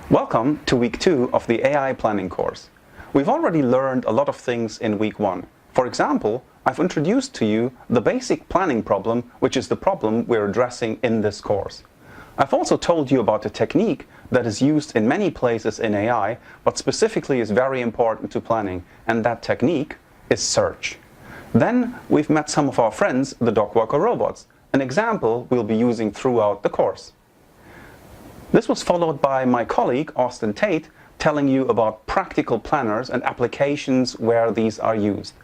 Welcome to week 2 of the AI planning course. We've already learned a lot of things in week 1. For example, I've introduced to you the basic planning problem, which is the problem we're addressing in this course. I've also told you about a technique that is used in many places in AI, but specifically is very important to planning, and that technique is search. Then we've met some of our friends, the Dogwalker robots, an example we'll be using throughout the course. This was followed by my colleague, Austin Tate, telling you about practical planners and applications where these are used.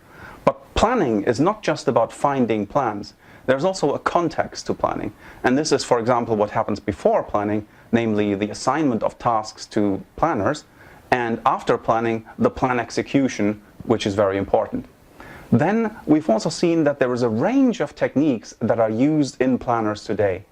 But planning is not just about finding plans. There's also a context to planning. And this is, for example, what happens before planning, namely the assignment of tasks to planners, and after planning, the plan execution, which is very important. Then we've also seen that there is a range of techniques that are used in planners today.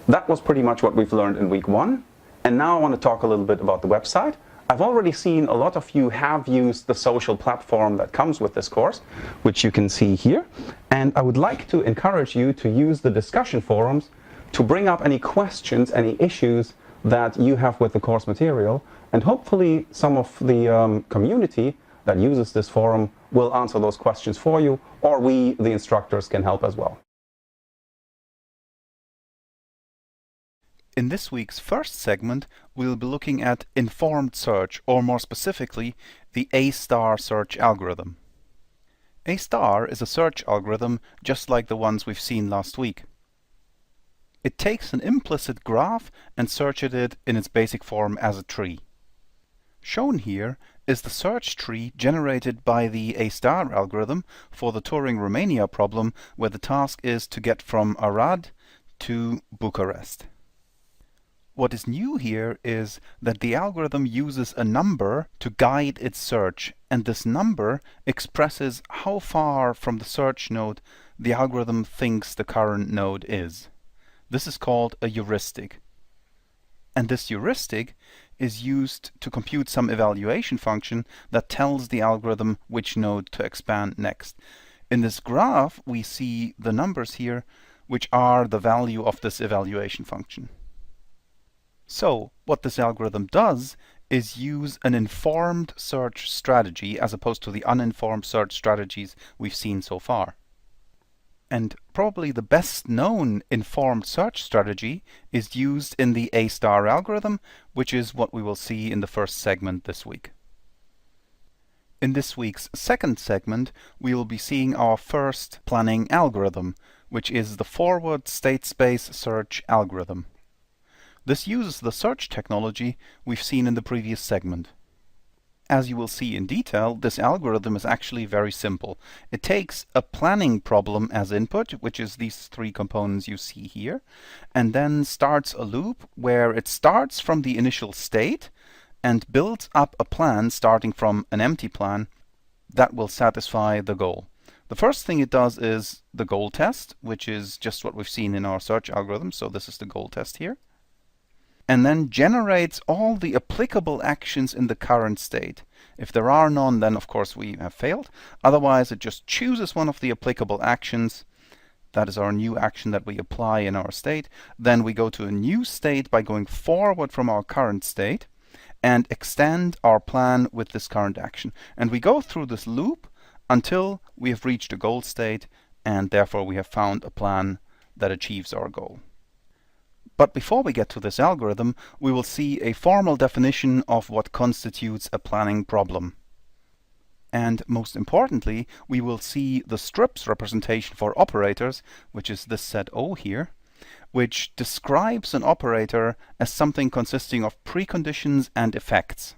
That was pretty much what we've learned in week 1. And now I want to talk a little bit about the website. I've already seen a lot of you have used the social platform that comes with this course, which you can see here. And I would like to encourage you to use the discussion forums to bring up any questions, any issues that you have with the course material. And hopefully some of the community that uses this forum will answer those questions for you, or we, the instructors, can help as well. In this week's first segment, we'll be looking at informed search, or more specifically, the A-star search algorithm. A-star is a search algorithm just like the ones we've seen last week. It takes an implicit graph and searches it in its basic form as a tree. Shown here is the search tree generated by the A-star algorithm for the Turing-Romania problem, where the task is to get from Arad to Bucharest. What is new here is that the algorithm uses a number to guide its search, and this number expresses how far from the search node the algorithm thinks the current node is. This is called a heuristic. And this heuristic is used to compute some evaluation function that tells the algorithm which node to expand next. In this graph, we see the numbers here, which are the value of this evaluation function. So, what this algorithm does is use an informed search strategy as opposed to the uninformed search strategies we've seen so far. And probably the best known informed search strategy is used in the A-star algorithm, which is what we will see in the first segment this week. In this week's second segment, we will be seeing our first planning algorithm, which is the forward state space search algorithm. This uses the search technology we've seen in the previous segment. As you will see in detail, this algorithm is actually very simple. It takes a planning problem as input, which is these 3 components you see here, and then starts a loop where it starts from the initial state and builds up a plan starting from an empty plan that will satisfy the goal. The first thing it does is the goal test, which is just what we've seen in our search algorithm, so this is the goal test here. And then generates all the applicable actions in the current state. If there are none, then of course we have failed. Otherwise, it just chooses one of the applicable actions. That is our new action that we apply in our state. Then we go to a new state by going forward from our current state and extend our plan with this current action. And we go through this loop until we have reached a goal state, and therefore we have found a plan that achieves our goal. But before we get to this algorithm, we will see a formal definition of what constitutes a planning problem. And most importantly, we will see the strips representation for operators, which is this set O here, which describes an operator as something consisting of preconditions and effects.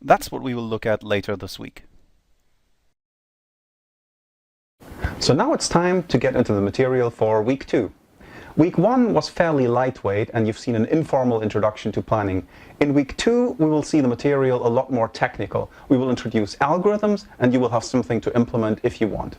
That's what we will look at later this week. So now it's time to get into the material for week 2. Week 1 was fairly lightweight, and you've seen an informal introduction to planning. In week 2, we will see the material a lot more technical. We will introduce algorithms, and you will have something to implement if you want.